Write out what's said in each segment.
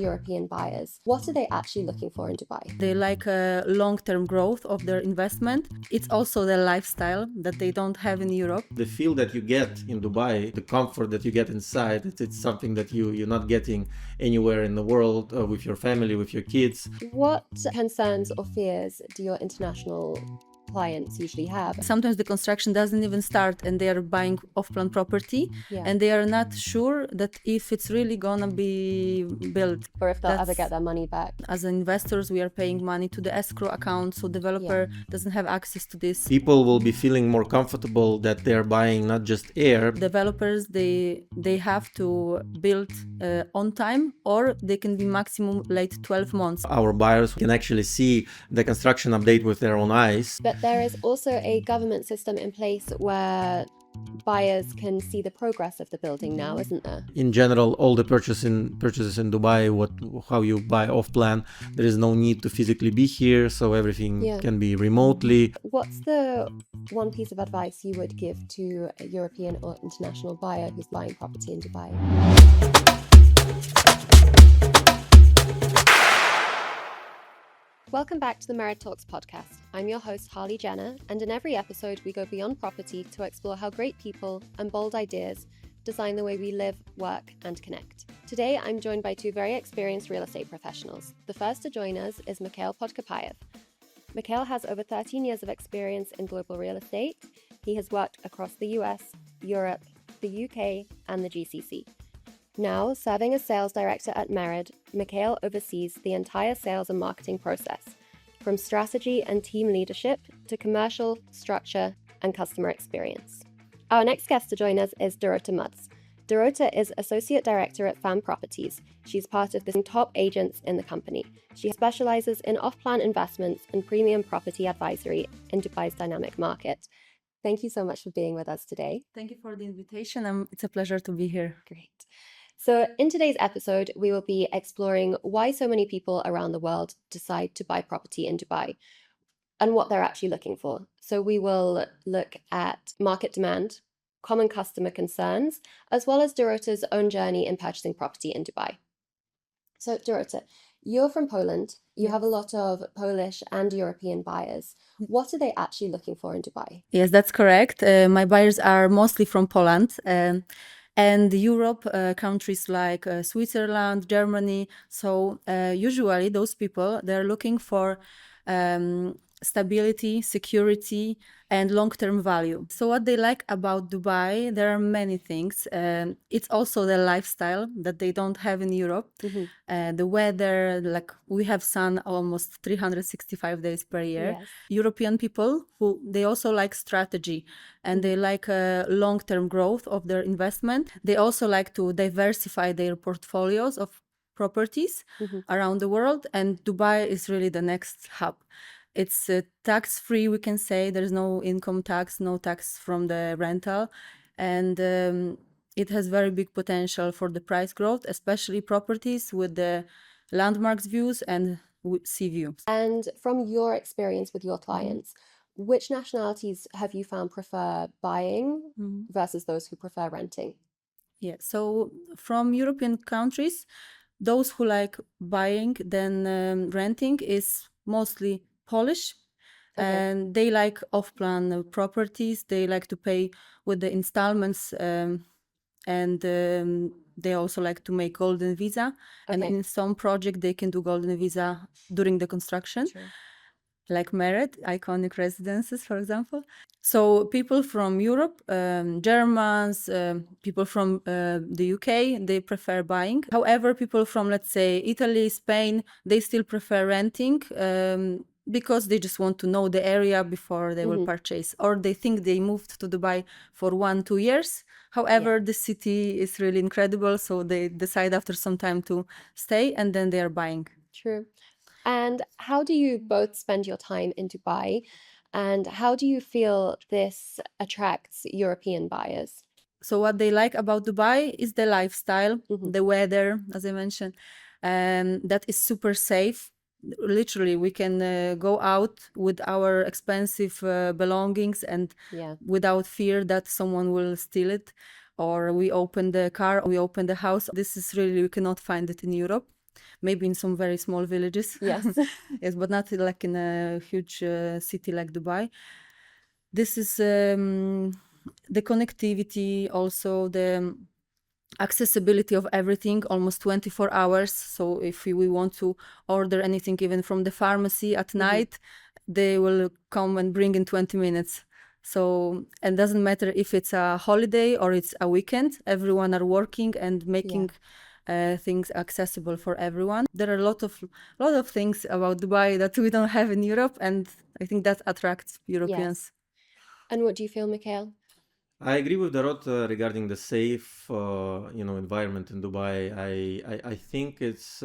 European buyers. What are they actually looking for in Dubai? They like a long-term growth of their investment. It's also their lifestyle that they don't have in Europe. The feel that you get in Dubai, the comfort that you get inside, it's something that you're not getting anywhere in the world with your family, with your kids. What concerns or fears do your international clients usually have? Sometimes the construction doesn't even start and they are buying off-plan property and they are not sure that if it's really gonna be built. Or if they'll ever get their money back. As investors, we are paying money to the escrow account, so developer doesn't have access to this. People will be feeling more comfortable that they're buying not just air. Developers, they have to build on time, or they can be maximum late 12 months. Our buyers can actually see the construction update with their own eyes. But there is also a government system in place where buyers can see the progress of the building now, isn't there? In general, all the purchases in Dubai, how you buy off plan, there is no need to physically be here, so everything can be remotely. What's the one piece of advice you would give to a European or international buyer who's buying property in Dubai? Welcome back to the Merit Talks podcast. I'm your host, Harley Jenner, and in every episode, we go beyond property to explore how great people and bold ideas design the way we live, work, and connect. Today, I'm joined by two very experienced real estate professionals. The first to join us is Mikhail Podkopaev. Mikhail has over 13 years of experience in global real estate. He has worked across the US, Europe, the UK, and the GCC. Now, serving as sales director at Merid, Mikhail oversees the entire sales and marketing process, from strategy and team leadership to commercial, structure, and customer experience. Our next guest to join us is Dorota Mudz. Dorota is Associate Director at FAM Properties. She's part of the top agents in the company. She specializes in off-plan investments and premium property advisory in Dubai's dynamic market. Thank you so much for being with us today. Thank you for the invitation. It's a pleasure to be here. Great. So in today's episode, we will be exploring why so many people around the world decide to buy property in Dubai and what they're actually looking for. So we will look at market demand, common customer concerns, as well as Dorota's own journey in purchasing property in Dubai. So Dorota, you're from Poland. You have a lot of Polish and European buyers. What are they actually looking for in Dubai? Yes, that's correct. My buyers are mostly from Poland. And Europe, countries like Switzerland, Germany. So usually those people, they're looking for stability, security, and long-term value. So what they like about Dubai, there are many things. It's also the lifestyle that they don't have in Europe. The weather, like we have sun almost 365 days per year. Yes. European people, they also like strategy and they like a long-term growth of their investment. They also like to diversify their portfolios of properties around the world, and Dubai is really the next hub. It's tax-free, we can say. There's no income tax, no tax from the rental. And it has very big potential for the price growth, especially properties with the landmarks views and sea views. And from your experience with your clients, which nationalities have you found prefer buying versus those who prefer renting? Yeah, so from European countries, those who like buying then renting is mostly Polish, and they like off-plan properties. They like to pay with the installments, and they also like to make golden visa. And in some project, they can do golden visa during the construction, like Merit, iconic residences, for example. So people from Europe, Germans, people from the UK, they prefer buying. However, people from, let's say, Italy, Spain, they still prefer renting. Because they just want to know the area before they will purchase, or they think they moved to Dubai for 1-2 years. However, the city is really incredible, so they decide after some time to stay, and then they are buying. True. And how do you both spend your time in Dubai, and how do you feel this attracts European buyers? So what they like about Dubai is the lifestyle, the weather, as I mentioned, and that is super safe. Literally, we can go out with our expensive belongings and without fear that someone will steal it, or we open the car, we open the house. This is really, we cannot find it in Europe. maybe in some very small villages. Yes. Yes, but not like in a huge city like Dubai. This is the connectivity, also the accessibility of everything, almost 24 hours. So if we want to order anything even from the pharmacy at night, they will come and bring in 20 minutes. So, and doesn't matter if it's a holiday or it's a weekend, everyone are working and making things accessible for everyone. There are a lot of things about Dubai that we don't have in Europe, and I think that attracts Europeans. Yes. And what do you feel, Mikhail? I agree with Dorota regarding the safe, environment in Dubai. I think it's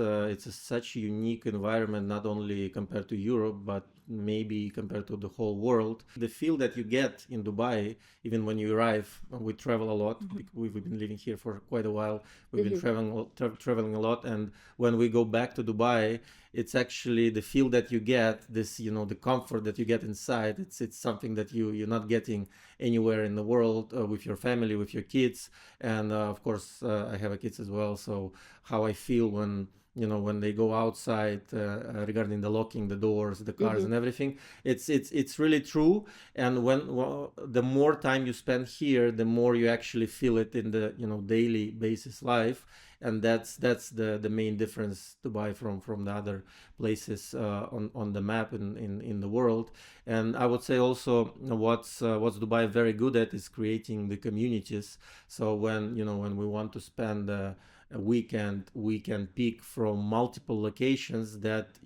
such a unique environment, not only compared to Europe, but maybe compared to the whole world. The feel that you get in Dubai, even when you arrive, we travel a lot. We've been living here for quite a while. We've been traveling a lot, and when we go back to Dubai, it's actually the feel that you get, this, the comfort that you get inside. It's something that you're not getting anywhere in the world, with your family, with your kids. And of course, I have a kids as well. So how I feel when they go outside, regarding the locking the doors, the cars and everything, it's really true. And the more time you spend here, the more you actually feel it in the daily basis life. And that's the main difference to buy from the other places on the map in the world. And I would say also, what's Dubai very good at is creating the communities. So when we want to spend a weekend, we can pick from multiple locations that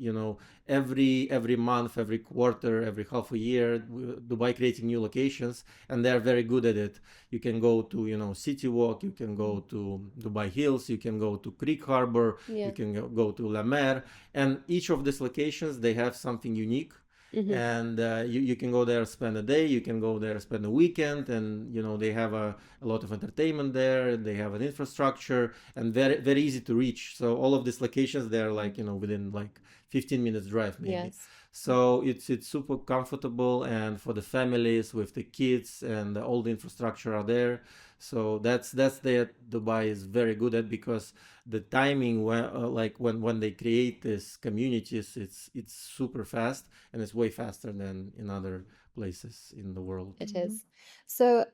every month, every quarter, every half a year, Dubai creating new locations, and they're very good at it. You can go to City Walk, you can go to Dubai Hills, you can go to Creek Harbor, you can go to La Mer, and each of these locations, they have something unique. And you can go there, spend a day, you can go there, spend a weekend, and they have a lot of entertainment there, they have an infrastructure, and very, very easy to reach. So all of these locations, they're like within like 15 minutes drive maybe. Yes. So it's super comfortable, and for the families with the kids, and all the infrastructure are there. So that's the Dubai is very good at, because the timing when they create these communities, it's super fast, and it's way faster than in other places in the world. It is. So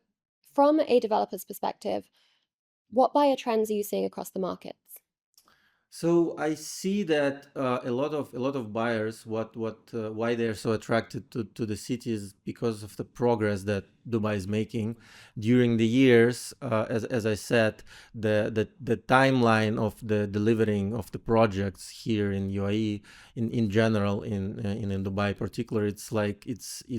from a developer's perspective, what buyer trends are you seeing across the markets? So I see that a lot of buyers, why they're so attracted to the city is because of the progress that Dubai is making during the years. As I said, the timeline of the delivering of the projects here in UAE, in general, in Dubai particular, it's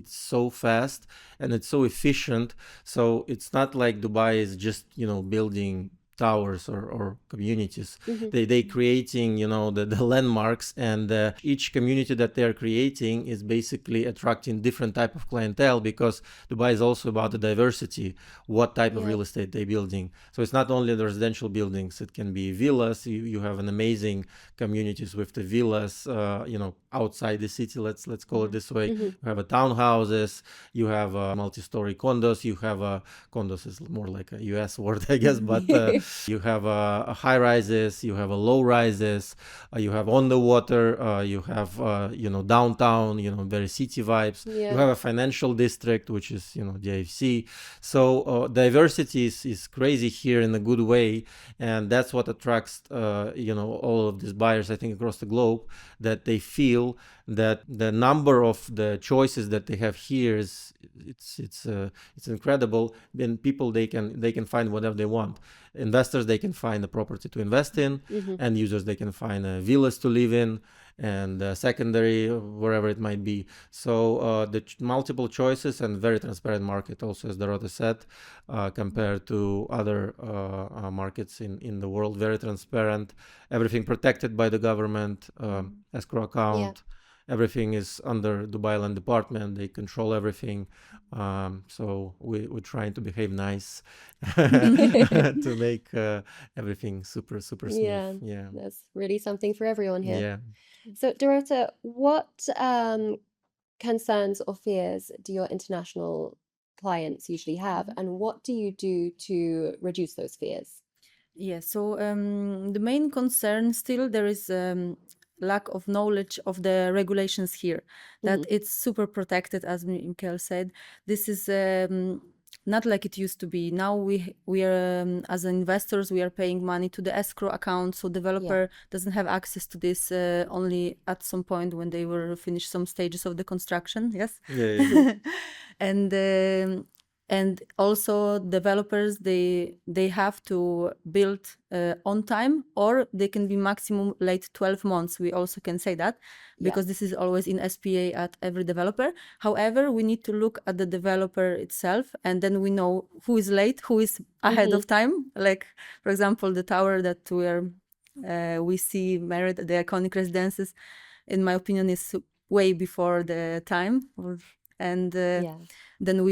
so fast and it's so efficient. So it's not like Dubai is just building towers or communities. They creating the landmarks, and each community that they're creating is basically attracting different type of clientele, because Dubai is also about the diversity, what type of real estate they're building. So it's not only the residential buildings, it can be villas. You have an amazing communities with the villas outside the city, let's call it this way. You have townhouses, you have multi-story condos, you have condos is more like a US word, I guess, but you have high rises, you have low rises, you have on the water, you have downtown, very city vibes. You have a financial district, which is DIFC. So diversity is crazy here in a good way, and that's what attracts all of these buyers, I think, across the globe, that they feel that the number of the choices that they have here is it's incredible. Then people, they can find whatever they want. Investors, they can find a property to invest in, and users, they can find villas to live in, and secondary, wherever it might be. So the multiple choices and very transparent market, also, as Dorota said, compared to other markets in the world. Very transparent, everything protected by the government, escrow account. Everything is under Dubai Land Department. They control everything. So we're trying to behave nice to make everything super smooth. Yeah, that's really something for everyone here. Yeah. So Dorota, what concerns or fears do your international clients usually have, and what do you do to reduce those fears? Yes, so the main concern still there is lack of knowledge of the regulations here. That it's super protected, as Mikhail said. This is not like it used to be. Now we are as investors we are paying money to the escrow account, so developer doesn't have access to this only at some point when they will finish some stages of the construction. Yes, Yeah. and and also developers they have to build on time, or they can be maximum late 12 months. We also can say that because this is always in SPA at every developer. However, we need to look at the developer itself, and then we know who is late, who is ahead of time. Like, for example, the tower that we see married, the iconic residences, in my opinion, is way before the time. And then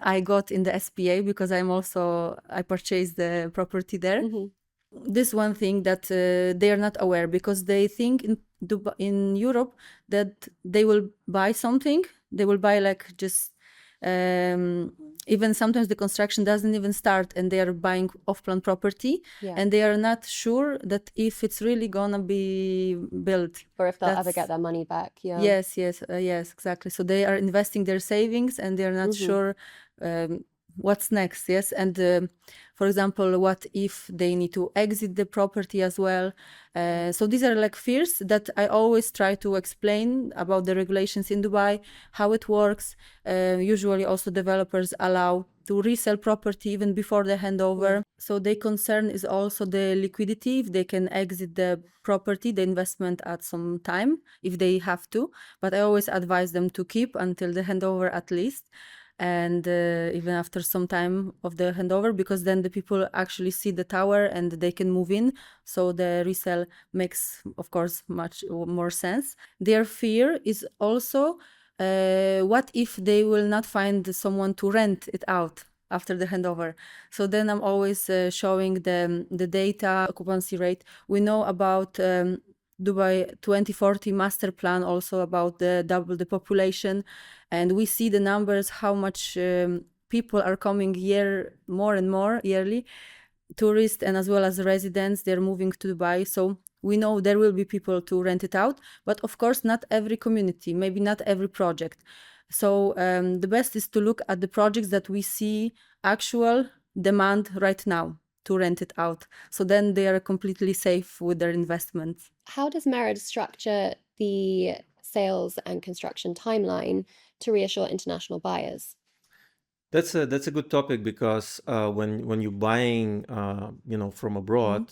I got in the SPA because I purchased the property there. This one thing that they are not aware, because they think in Europe that they will buy something, they will buy like just even sometimes the construction doesn't even start and they are buying off-plan property, and they are not sure that if it's really gonna be built or if they'll ever get their money back. Yes, exactly. So they are investing their savings and they're not sure what's next. Yes, and for example, what if they need to exit the property as well? So these are like fears that I always try to explain about the regulations in Dubai, how it works. Usually also developers allow to resell property even before the handover. So their concern is also the liquidity, if they can exit the property, the investment at some time, if they have to. But I always advise them to keep until the handover at least, and even after some time of the handover, because then the people actually see the tower and they can move in. So the resale makes, of course, much more sense. Their fear is also what if they will not find someone to rent it out after the handover. So then I'm always showing them the data occupancy rate. We know about Dubai 2040 master plan, also about the double the population, and we see the numbers, how much people are coming more and more yearly, tourists and as well as residents, they're moving to Dubai. So we know there will be people to rent it out, but of course not every community, maybe not every project. So the best is to look at the projects that we see actual demand right now to rent it out. So then they are completely safe with their investments. How does Merid structure the sales and construction timeline to reassure international buyers? That's a good topic, because when you're buying from abroad,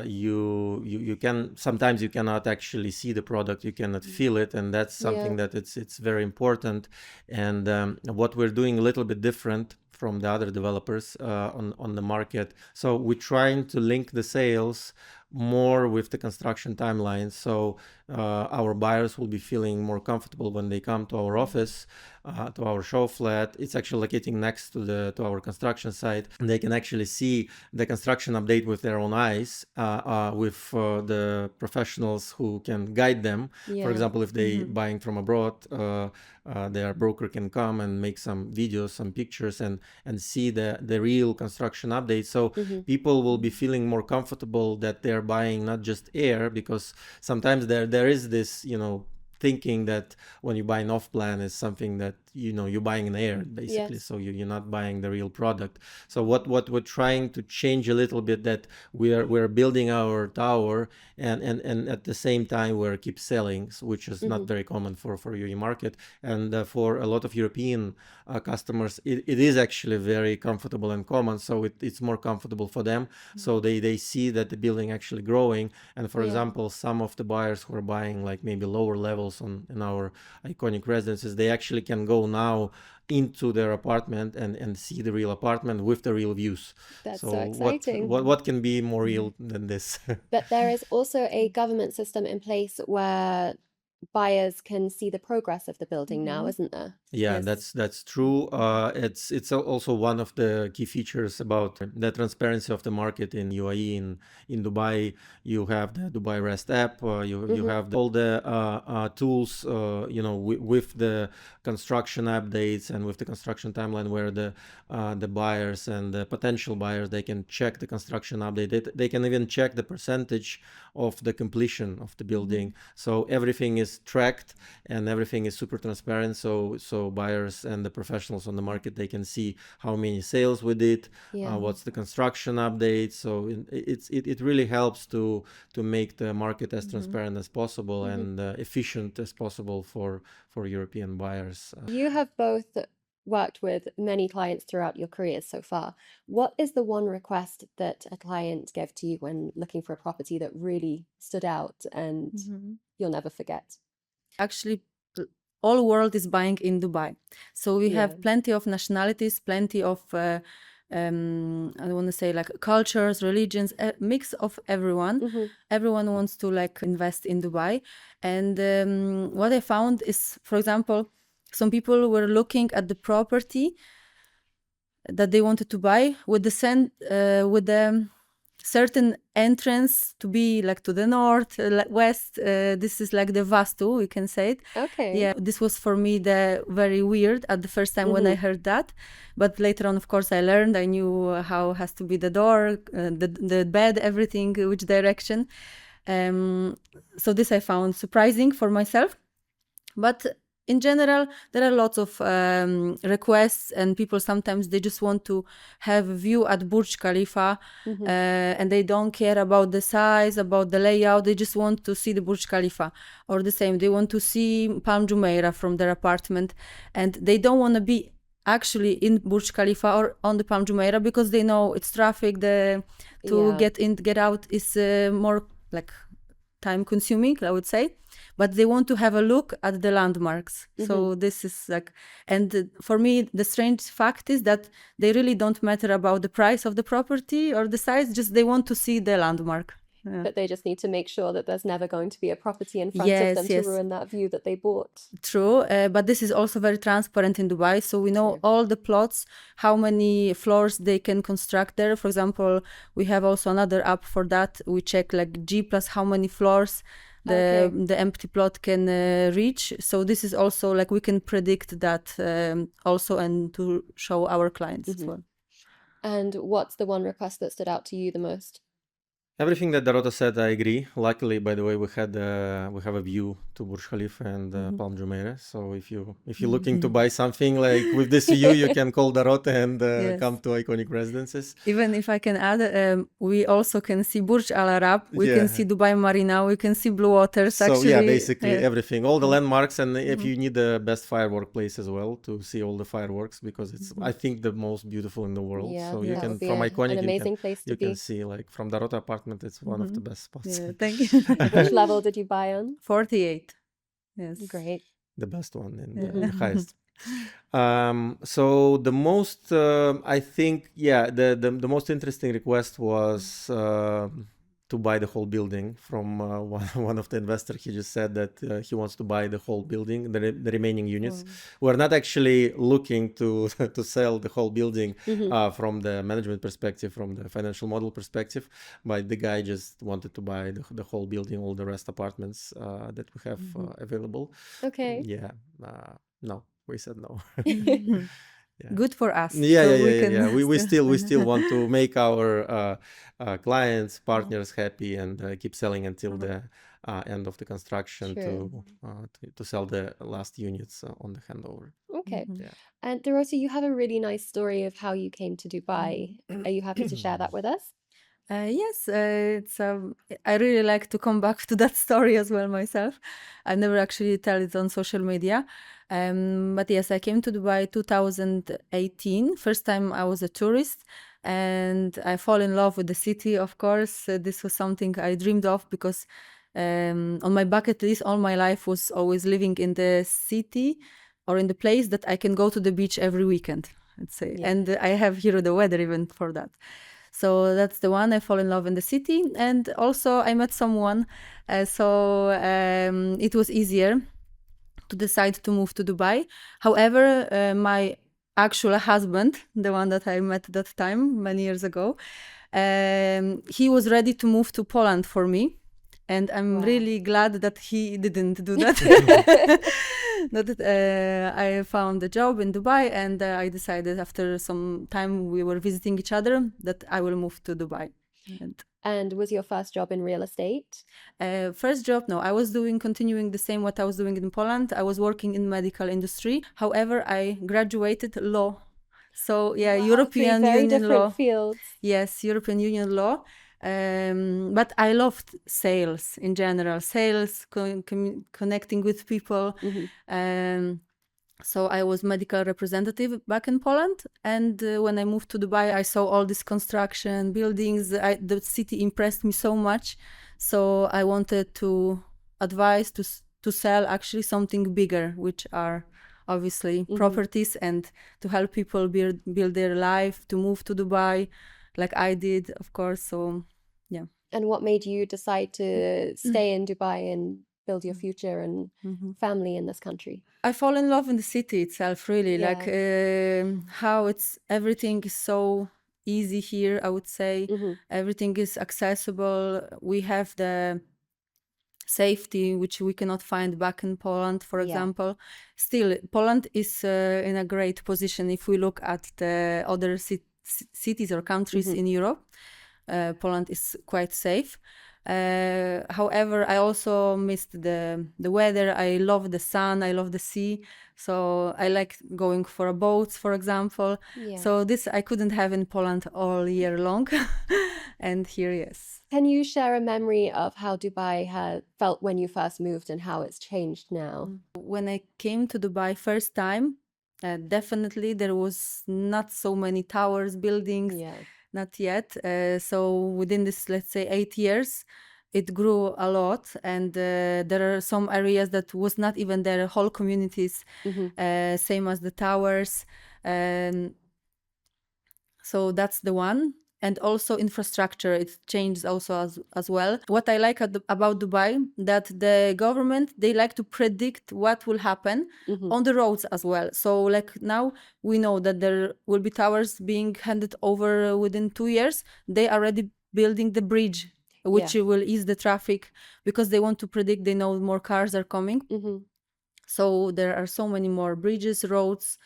you can sometimes you cannot actually see the product, you cannot feel it, and that's something that it's very important. And what we're doing a little bit different from the other developers on the market. So we're trying to link the sales more with the construction timeline, so our buyers will be feeling more comfortable when they come to our office, to our show flat. It's actually locating next to our construction site, and they can actually see the construction update with their own eyes, with the professionals who can guide them. For example, if they buying from abroad, their broker can come and make some videos, some pictures, and see the real construction update. So people will be feeling more comfortable that they're buying not just air, because sometimes there is this thinking that when you buy an off-plan is something that you're buying an air, basically. So you're not buying the real product. So what we're trying to change a little bit, that we're building our tower and at the same time we're keep selling, which is not very common for UAE market, and for a lot of European customers it is actually very comfortable and common. So it's more comfortable for them. So they see that the building actually growing. And for example, some of the buyers who are buying like maybe lower levels in our iconic residences, they actually can go now into their apartment and see the real apartment with the real views. That's so exciting. What can be more real than this? But there is also a government system in place where buyers can see the progress of the building now, isn't there? Yeah, Yes. that's true. It's also one of the key features about the transparency of the market in UAE. In Dubai, you have the Dubai REST app. You have all the tools. With the construction updates and with the construction timeline, where the buyers and the potential buyers, they can check the construction update. They can even check the percentage of the completion of the building. So everything is tracked and everything is super transparent. So buyers and the professionals on the market, they can see how many sales we did, what's the construction update. So it really helps to make the market as transparent as possible and efficient as possible for European buyers. You have both worked with many clients throughout your careers so far. What is the one request that a client gave to you when looking for a property that really stood out and you'll never forget? Actually, all world is buying in Dubai. So we have plenty of nationalities, plenty of, I don't want to say like cultures, religions, a mix of everyone. Everyone wants to like invest in Dubai. And what I found is, for example, some people were looking at the property that they wanted to buy with the certain entrance to be like to the north, west. This is like the vastu, we can say it. Okay. Yeah, this was for me the very weird at the first time when I heard that. But later on, of course, I learned. I knew how has to be the door, the bed, everything, which direction. So this I found surprising for myself. But in general, there are lots of requests, and people sometimes they just want to have a view at Burj Khalifa, and they don't care about the size, about the layout. They just want to see the Burj Khalifa, or the same. They want to see Palm Jumeirah from their apartment, and they don't want to be actually in Burj Khalifa or on the Palm Jumeirah because they know it's traffic. Get in, get out is more like time consuming, I would say. But they want to have a look at the landmarks. So this is like, and for me, the strange fact is that they really don't matter about the price of the property or the size, just they want to see the landmark. Yeah. But they just need to make sure that there's never going to be a property in front of them to ruin that view that they bought. True, but this is also very transparent in Dubai. So we know all the plots, how many floors they can construct there. For example, we have also another app for that. We check like G plus how many floors the empty plot can reach. So this is also like we can predict that also, and to show our clients as well. And what's the one request that stood out to you the most? Everything that Dorota said, I agree. Luckily, by the way, we have a view to Burj Khalifa and Palm Jumeirah. So if you're looking to buy something like with this view, you can call Dorota and come to Iconic Residences. Even if I can add, we also can see Burj Al Arab. We can see Dubai Marina. We can see Blue Waters. So actually, basically everything, all the landmarks, and if you need the best firework place as well to see all the fireworks, because it's I think the most beautiful in the world. So you can from Iconic, an amazing place to you can see like from Dorota apartment. It's one of the best spots. Yeah, thank you. Which level did you buy on? 48. Yes. Great. The best one and the highest. So the most, I think, the most interesting request was to buy the whole building from one of the investors. He just said that he wants to buy the whole building, the remaining units. We're not actually looking to sell the whole building from the management perspective, from the financial model perspective, but the guy just wanted to buy the whole building, all the rest apartments that we have available. Okay. Yeah. No, we said no. Good for us. We still want to make our clients, partners happy and keep selling until the end of the construction to sell the last units on the handover. Okay. And Dorota, you have a really nice story of how you came to Dubai. Are you happy to share that with us? Yes, it's. I really like to come back to that story as well myself. I never actually tell it on social media. But yes, I came to Dubai 2018. First time I was a tourist, and I fall in love with the city. Of course, this was something I dreamed of because on my bucket list all my life was always living in the city or in the place that I can go to the beach every weekend, let's say. And I have here the weather even for that. So that's the one. I fall in love in the city, and also I met someone, so it was easier to decide to move to Dubai. However, my actual husband, the one that I met that time many years ago, he was ready to move to Poland for me. And I'm Wow. really glad that he didn't do that. I found a job in Dubai, and I decided after some time we were visiting each other that I will move to Dubai. And was your first job in real estate? First job, no. I was continuing the same what I was doing in Poland. I was working in medical industry. However, I graduated law. So yeah, Wow, European three very Union different law. fields. Yes, European Union law. But I loved sales in general, sales, connecting with people. So I was medical representative back in Poland. And when I moved to Dubai, I saw all this construction, buildings. The city impressed me so much. So I wanted to advise to sell actually something bigger, which are obviously properties, and to help people build their life, to move to Dubai, like I did, of course. So, yeah. And what made you decide to stay in Dubai and build your future and family in this country? I fall in love in the city itself, really. Yeah. Like how everything is so easy here, I would say. Everything is accessible. We have the safety, which we cannot find back in Poland, for example. Still, Poland is in a great position if we look at the other cities or countries in Europe. Poland is quite safe. However, I also missed the weather. I love the sun. I love the sea. So I like going for a boat, for example. Yeah. So this I couldn't have in Poland all year long. And here, yes. Can you share a memory of how Dubai had felt when you first moved and how it's changed now? When I came to Dubai first time, definitely there was not so many towers, buildings. Yeah. Not yet. So within this, let's say, 8 years, it grew a lot. And there are some areas that was not even there, whole communities, same as the towers. So that's the one. And also infrastructure, it changed also as well. What I like about Dubai, that the government, they like to predict what will happen on the roads as well. So like now we know that there will be towers being handed over within 2 years. They are already building the bridge, which will ease the traffic, because they want to predict, they know more cars are coming. So there are so many more bridges, roads,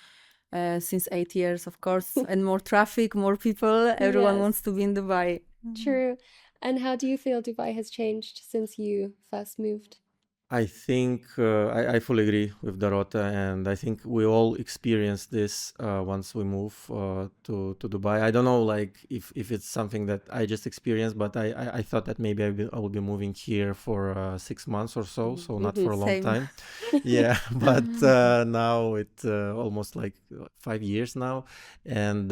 since 8 years, of course, and more traffic, more people. Everyone wants to be in Dubai. True. And how do you feel Dubai has changed since you first moved? I think I fully agree with Dorota, and I think we all experience this once we move to Dubai. I don't know, like if it's something that I just experienced, but I thought that maybe I will be moving here for 6 months or so, so not for a long Same. time. Yeah, but now it's almost like 5 years now, and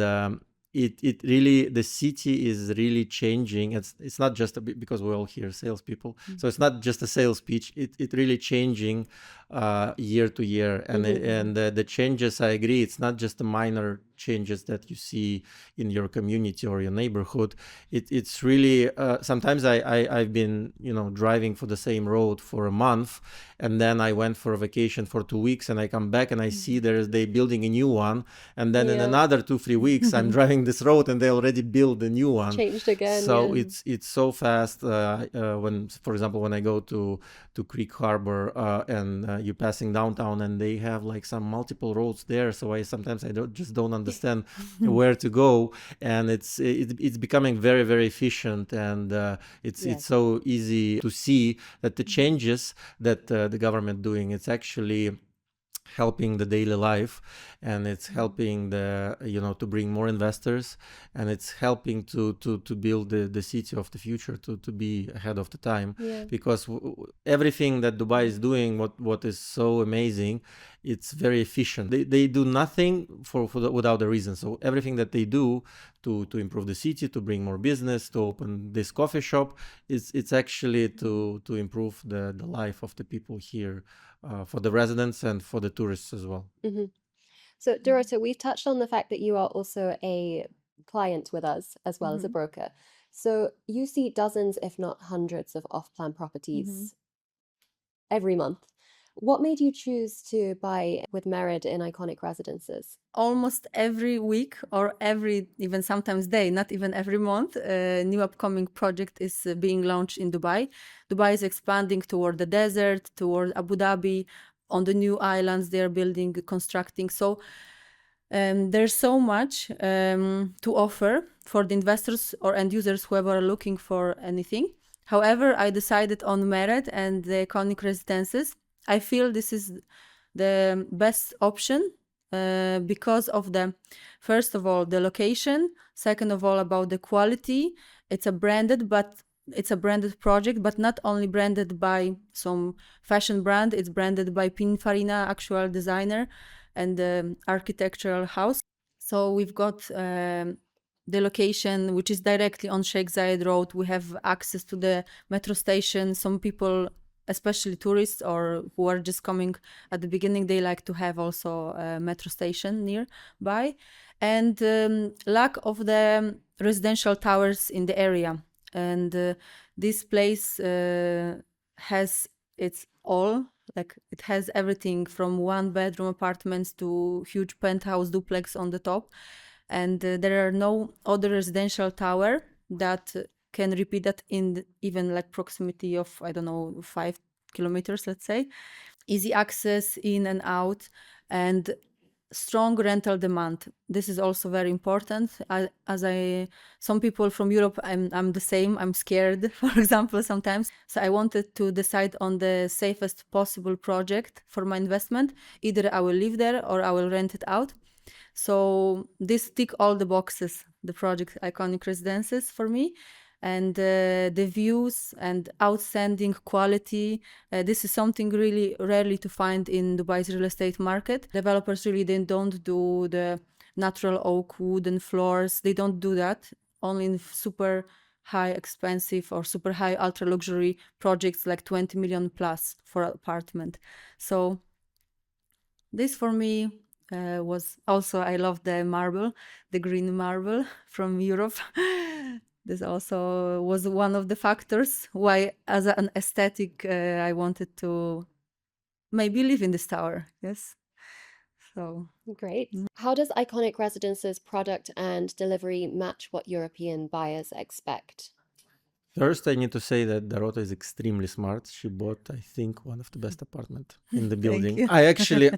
it really, the city is really changing. It's not just because we're all here salespeople, so it's not just a sales pitch. It really changing year to year, and the changes, I agree, it's not just the minor changes that you see in your community or your neighborhood. It's really sometimes I've been driving for the same road for a month, and then I went for a vacation for 2 weeks, and I come back and I see they building a new one, and then in another 2-3 weeks I'm driving this road and they already build a new one. Changed again. So it's so fast. When, for example, when I go to Creek Harbor and you're passing downtown, and they have like some multiple roads there, so sometimes I don't understand where to go, and it's becoming very, very efficient, and it's so easy to see that the changes that the government doing, it's actually helping the daily life, and it's helping to bring more investors, and it's helping to build the city of the future to be ahead of the time. Because everything that Dubai is doing, what is so amazing, it's very efficient. They do nothing without a reason. So everything that they do to improve the city, to bring more business, to open this coffee shop, it's actually to improve the life of the people here, for the residents and for the tourists as well. So Dorota, we've touched on the fact that you are also a client with us as well as a broker. So you see dozens, if not hundreds, of off-plan properties every month. What made you choose to buy with Merid in iconic residences? Almost every week or every, even sometimes day, not even every month, a new upcoming project is being launched in Dubai. Dubai is expanding toward the desert, toward Abu Dhabi, on the new islands they're building, constructing. So there's so much to offer for the investors or end users, whoever are looking for anything. However, I decided on Merit and the iconic residences. I feel this is the best option because of the, first of all, the location. Second of all, about the quality. It's a branded project, but not only branded by some fashion brand. It's branded by Pininfarina, actual designer and architectural house. So we've got the location, which is directly on Sheikh Zayed Road. We have access to the metro station. Some people, especially tourists or who are just coming at the beginning, they like to have also a metro station nearby. And lack of the residential towers in the area. And this place has its all. Like it has everything from 1-bedroom apartments to huge penthouse duplex on the top. And there are no other residential tower that can repeat that in even like proximity of, I don't know, 5 kilometers, let's say. Easy access in and out and strong rental demand. This is also very important. Some people from Europe, I'm the same. I'm scared, for example, sometimes. So I wanted to decide on the safest possible project for my investment. Either I will live there or I will rent it out. So this tick all the boxes, the project iconic residences for me. And the views and outstanding quality. This is something really rarely to find in Dubai's real estate market. Developers really don't do the natural oak wooden floors. They don't do that. Only in super high expensive or super high ultra luxury projects like 20 million plus for an apartment. So this for me was also, I love the marble, the green marble from Europe. This also was one of the factors why, as an aesthetic, I wanted to maybe live in this tower. Yes. So great. How does iconic residences product and delivery match what European buyers expect? First, I need to say that Dorota is extremely smart. She bought, I think, one of the best apartments in the building. you. I actually,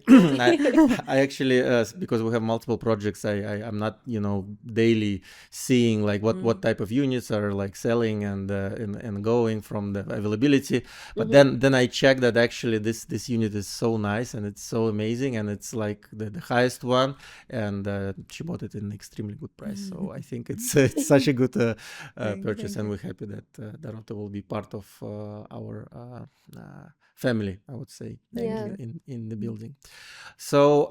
because we have multiple projects, I'm not, daily seeing like what type of units are like selling and going from the availability. But then I checked that actually this unit is so nice and it's so amazing and it's like the highest one, and she bought it in an extremely good price. So I think it's such a good purchase, and we're happy that Dorota will be part of our family, I would say, in the building. So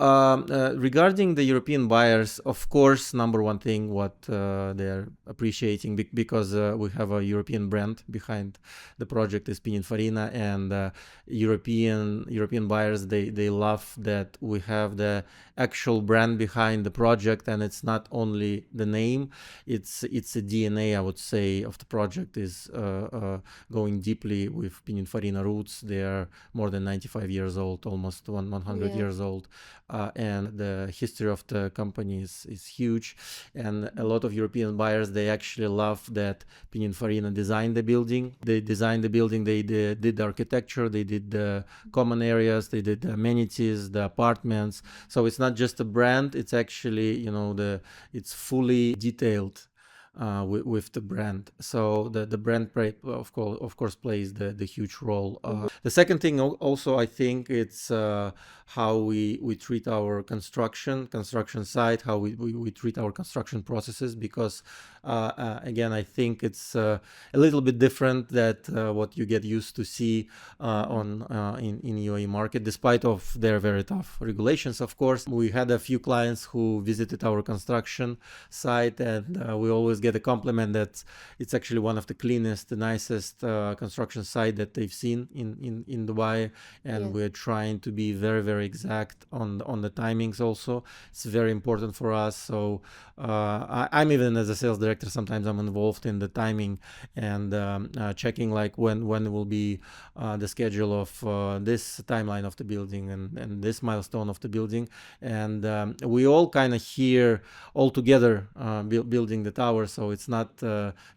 regarding the European buyers, of course, number one thing what they're appreciating because we have a European brand behind the project is Pininfarina, and European buyers they love that we have the actual brand behind the project, and it's not only the name, it's a DNA, I would say, of the project is going deeply with Pininfarina roots. They are more than 95 years old, almost 100 years old, and the history of the company is huge, and a lot of European buyers, they actually love that Pininfarina designed the building. They designed the building, they did the architecture, they did the common areas, they did the amenities, the apartments. So it's not just a brand, it's actually, it's fully detailed with the brand. So the brand of course plays the huge role. The second thing also, I think it's how we treat our construction site, how we treat our construction processes, because again, I think it's a little bit different that what you get used to see in UAE market, despite of their very tough regulations. Of course, we had a few clients who visited our construction site, and we always get a compliment that it's actually one of the cleanest, the nicest construction site that they've seen in Dubai, and we're trying to be very, very exact on the timings also. It's very important for us. So I'm even as a sales director, sometimes I'm involved in the timing and checking like when will be the schedule of this timeline of the building and this milestone of the building. And we all kind of here all together building the tower, so it's not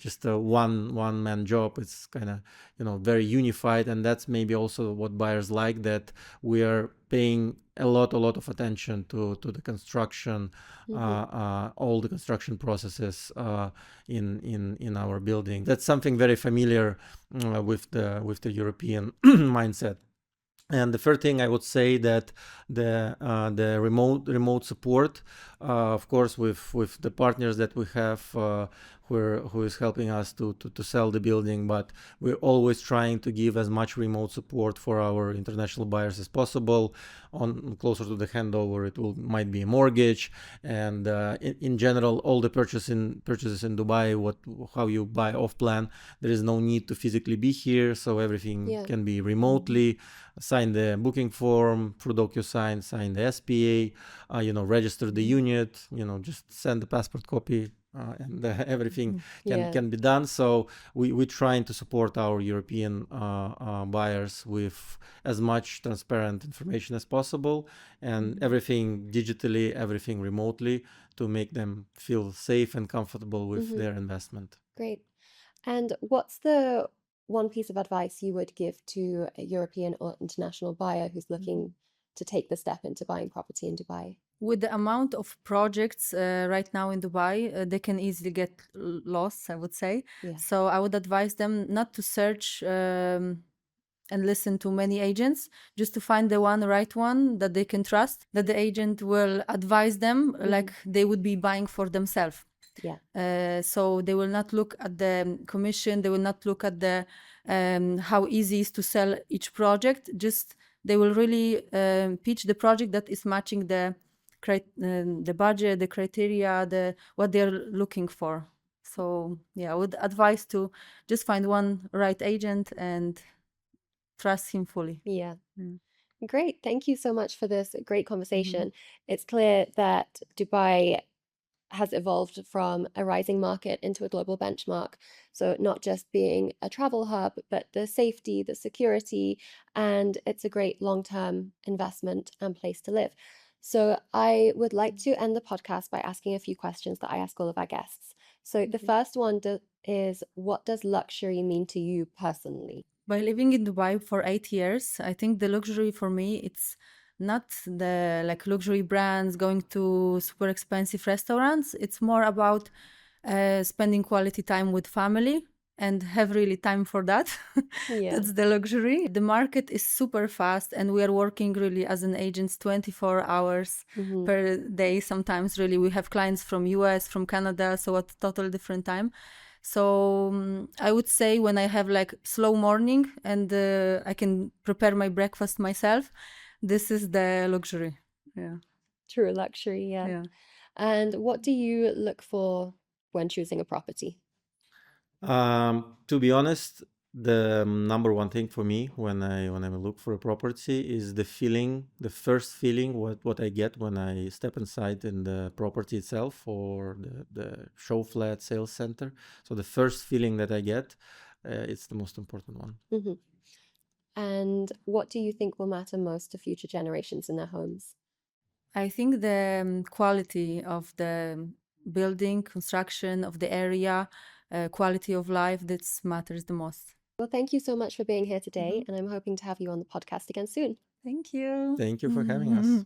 just a one man job. It's kind of very unified, and that's maybe also what buyers like, that we are paying a lot of attention to the construction, all the construction processes in our building. That's something very familiar with the European mindset. And the third thing I would say that the remote support, of course, with the partners that we have, who is helping us to sell the building, but we're always trying to give as much remote support for our international buyers as possible. On closer to the handover, might be a mortgage, and in general, all the purchases in Dubai, how you buy off plan, there is no need to physically be here, so everything can be remotely. Sign the booking form through DocuSign, sign the SPA, register the unit, just send the passport copy, and everything can be done. So we're trying to support our European buyers with as much transparent information as possible, and everything digitally, everything remotely, to make them feel safe and comfortable with their investment. Great. And what's the one piece of advice you would give to a European or international buyer who's looking to take the step into buying property in Dubai? With the amount of projects right now in Dubai, they can easily get lost, I would say. So I would advise them not to search and listen to many agents, just to find the right one that they can trust, that the agent will advise them like they would be buying for themselves. So they will not look at the commission, they will not look at the how easy it is to sell each project. Just they will really pitch the project that is matching the budget, the criteria, what they're looking for. So I would advise to just find one right agent and trust him fully. Great. Thank you so much for this great conversation. It's clear that Dubai has evolved from a rising market into a global benchmark. So not just being a travel hub, but the safety, the security, and it's a great long-term investment and place to live. So I would like to end the podcast by asking a few questions that I ask all of our guests. So the first one is, what does luxury mean to you personally? By living in Dubai for 8 years, I think the luxury for me, it's not the luxury brands, going to super expensive restaurants. It's more about spending quality time with family and have really time for that. That's the luxury. The market is super fast, and we are working really as an agent 24 hours per day. Sometimes really we have clients from US, from Canada, so at total different time. So I would say when I have slow morning and I can prepare my breakfast myself, this is the luxury. True luxury. And what do you look for when choosing a property? To be honest, the number one thing for me when I look for a property is the feeling, the first feeling, what I get when I step inside in the property itself or the show flat sales center. So the first feeling that I get, it's the most important one. And what do you think will matter most to future generations in their homes? I think the quality of the building, construction of the area, quality of life, that matters the most. Well, thank you so much for being here today, and I'm hoping to have you on the podcast again soon. Thank you. Thank you for having us.